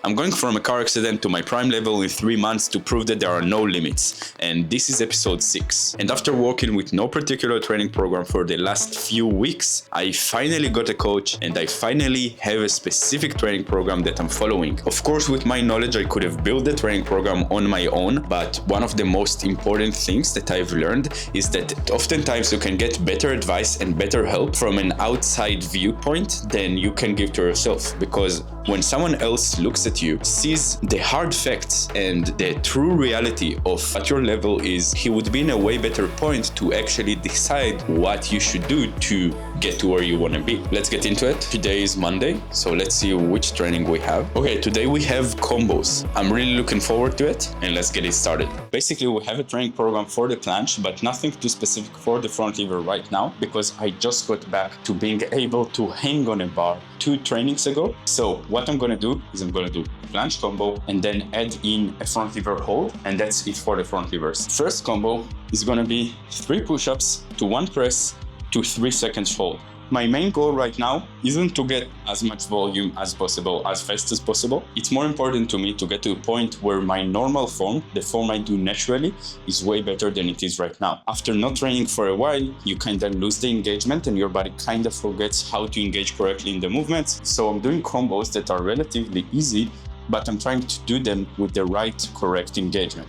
I'm going from a car accident to my prime level in 3 months to prove that there are no limits. And this is episode 6. And after working with no particular training program for the last few weeks, I finally got a coach and I finally have a specific training program that I'm following. Of course, with my knowledge, I could have built the training program on my own, but one of the most important things that I've learned is that oftentimes you can get better advice and better help from an outside viewpoint than you can give to yourself. Because when someone else looks at you, sees the hard facts and the true reality of what your level is, he would be in a way better point to actually decide what you should do to get to where you want to be. Let's get into it. Today is Monday, so let's see which training we have. Okay, today we have combos. I'm really looking forward to it, and let's get it started. Basically, we have a training program for the planche, but nothing too specific for the front lever right now, because I just got back to being able to hang on a bar 2 trainings ago. So what I'm gonna do is I'm gonna do planche combo and then add in a front lever hold, and that's it for the front levers. First combo is gonna be 3 push-ups to 1 press to 3 seconds hold. My main goal right now isn't to get as much volume as possible, as fast as possible. It's more important to me to get to a point where my normal form, the form I do naturally, is way better than it is right now. After not training for a while, you kind of lose the engagement and your body kind of forgets how to engage correctly in the movements. So I'm doing combos that are relatively easy, but I'm trying to do them with the right, correct engagement.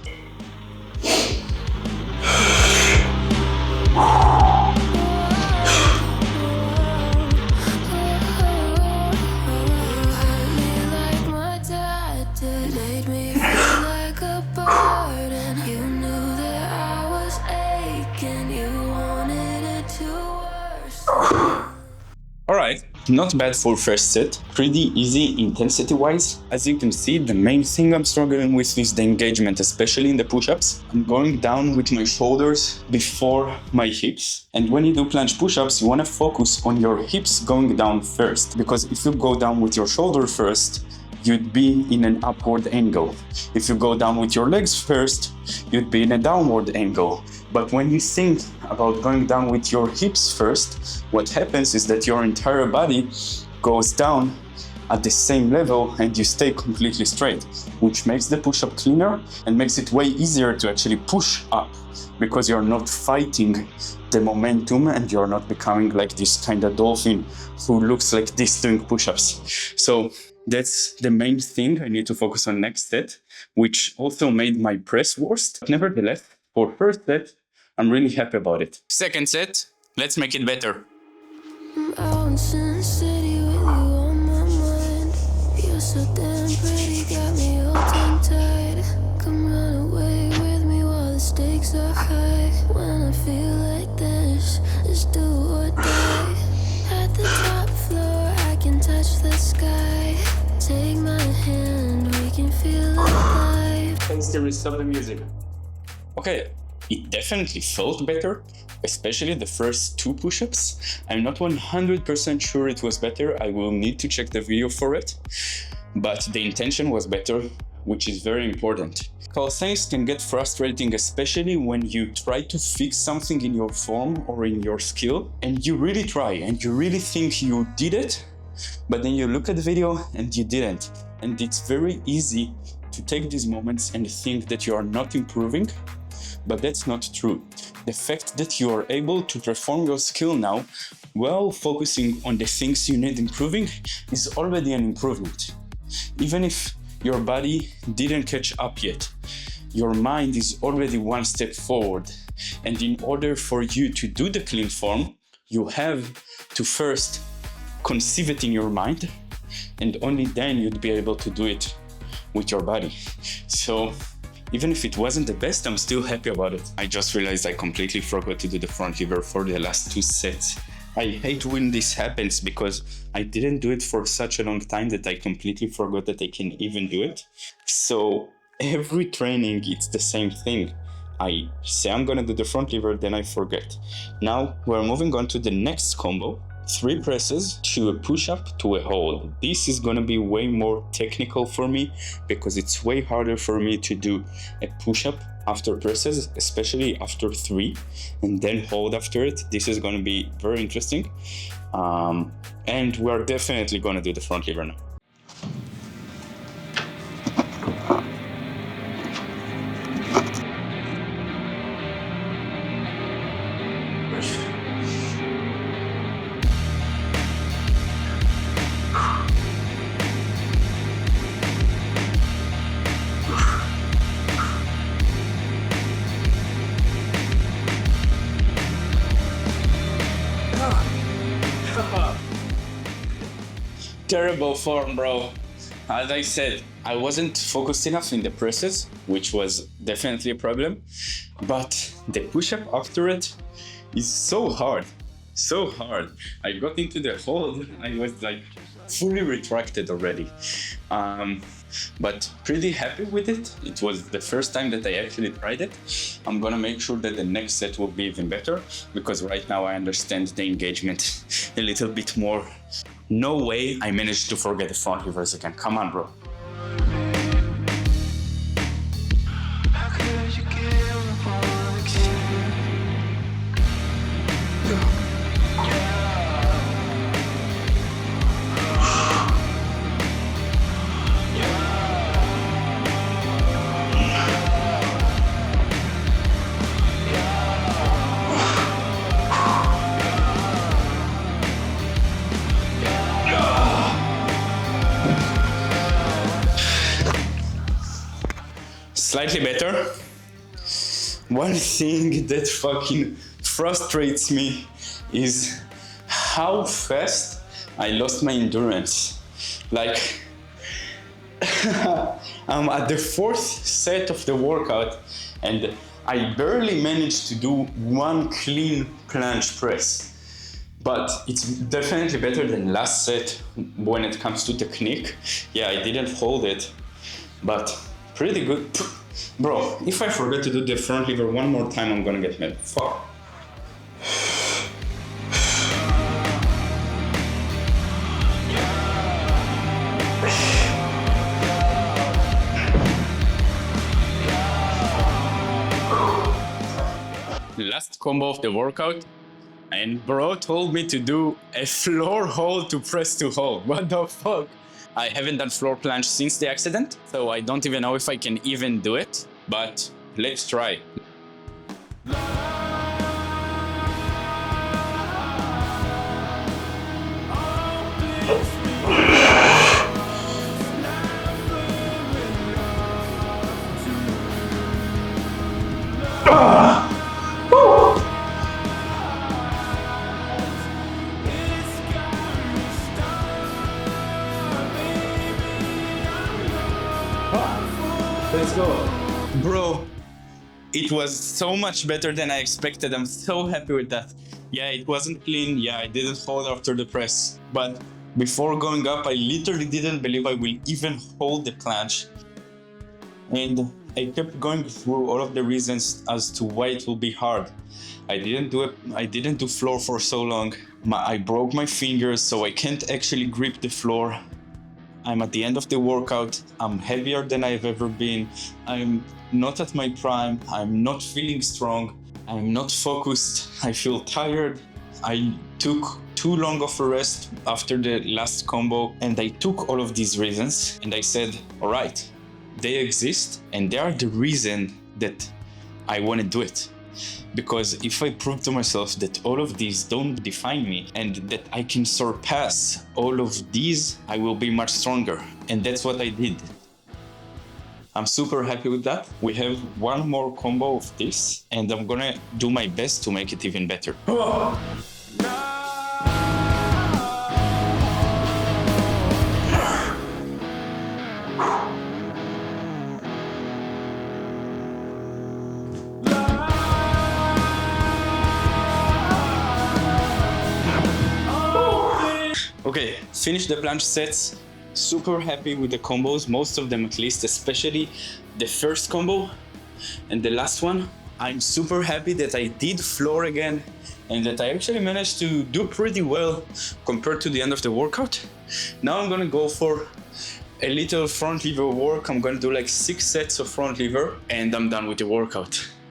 Alright, not bad for first set, pretty easy intensity-wise. As you can see, the main thing I'm struggling with is the engagement, especially in the push-ups. I'm going down with my shoulders before my hips. And when you do planche push-ups, you want to focus on your hips going down first. Because if you go down with your shoulder first, you'd be in an upward angle. If you go down with your legs first, you'd be in a downward angle. But when you think about going down with your hips first, what happens is that your entire body goes down at the same level and you stay completely straight, which makes the push-up cleaner and makes it way easier to actually push up because you're not fighting the momentum and you're not becoming like this kind of dolphin who looks like this doing push-ups. So that's the main thing I need to focus on next set, which also made my press worse. Nevertheless, for first set, I'm really happy about it. Second set, let's make it better. I'm out in Sin City with you on my mind. You're so damn pretty, got me all tongue-tied. Come run away with me while the stakes are high. When I feel like this, just do or die. At the top floor, I can touch the sky. Take my hand, we can feel alive. Thanks to stop the music. Okay, it definitely felt better, especially the first 2 push-ups. I'm not 100% sure it was better. I will need to check the video for it, but the intention was better, which is very important. Calisthenics can get frustrating, especially when you try to fix something in your form or in your skill, and you really try and you really think you did it, but then you look at the video and you didn't. And it's very easy to take these moments and think that you are not improving, but that's not true. The fact that you are able to perform your skill now while focusing on the things you need improving is already an improvement. Even if your body didn't catch up yet, your mind is already 1 step forward. And in order for you to do the clean form, you have to first conceive it in your mind, and only then you'd be able to do it with your body. So even if it wasn't the best, I'm still happy about it. I just realized I completely forgot to do the front lever for the last 2 sets. I hate when this happens because I didn't do it for such a long time that I completely forgot that I can even do it. So every training, it's the same thing. I say I'm gonna do the front lever, then I forget. Now we're moving on to the next combo. 3 presses to a push-up to a hold. This is gonna be way more technical for me because it's way harder for me to do a push-up after presses, especially after 3, and then hold after it. This is gonna be very interesting. And we're definitely gonna do the front lever now. Terrible form, bro. As I said, I wasn't focused enough in the presses, which was definitely a problem. But the push-up after it is so hard. So hard. I got into the hold, I was like fully retracted already. But pretty happy with it. It was the first time that I actually tried it. I'm gonna make sure that the next set will be even better, because right now I understand the engagement a little bit more. No way I managed to forget the front levers again. Come on, bro. Slightly better. One thing that fucking frustrates me is how fast I lost my endurance. Like, I'm at the fourth set of the workout and I barely managed to do one clean planche press. But it's definitely better than last set when it comes to technique. Yeah, I didn't hold it, but pretty good. Bro, if I forget to do the front lever one more time, I'm gonna get mad. Fuck. Last combo of the workout, and bro told me to do a floor hold to press to hold. What the fuck? I haven't done floor planche since the accident, so I don't even know if I can even do it, but let's try. Let's go. Bro, it was so much better than I expected. I'm so happy with that. Yeah, it wasn't clean. Yeah, I didn't hold after the press. But before going up, I literally didn't believe I will even hold the planche. And I kept going through all of the reasons as to why it will be hard. I didn't do floor for so long. I broke my fingers, so I can't actually grip the floor. I'm at the end of the workout. I'm heavier than I've ever been. I'm not at my prime. I'm not feeling strong. I'm not focused. I feel tired. I took too long of a rest after the last combo, and I took all of these reasons and I said, all right, they exist and they are the reason that I want to do it. Because if I prove to myself that all of these don't define me and that I can surpass all of these, I will be much stronger. And that's what I did. I'm super happy with that. We have one more combo of this and I'm gonna do my best to make it even better. Okay, finished the planche sets. Super happy with the combos, most of them at least, especially the first combo and the last one. I'm super happy that I did floor again and that I actually managed to do pretty well compared to the end of the workout. Now I'm gonna go for a little front lever work. I'm gonna do like 6 sets of front lever and I'm done with the workout.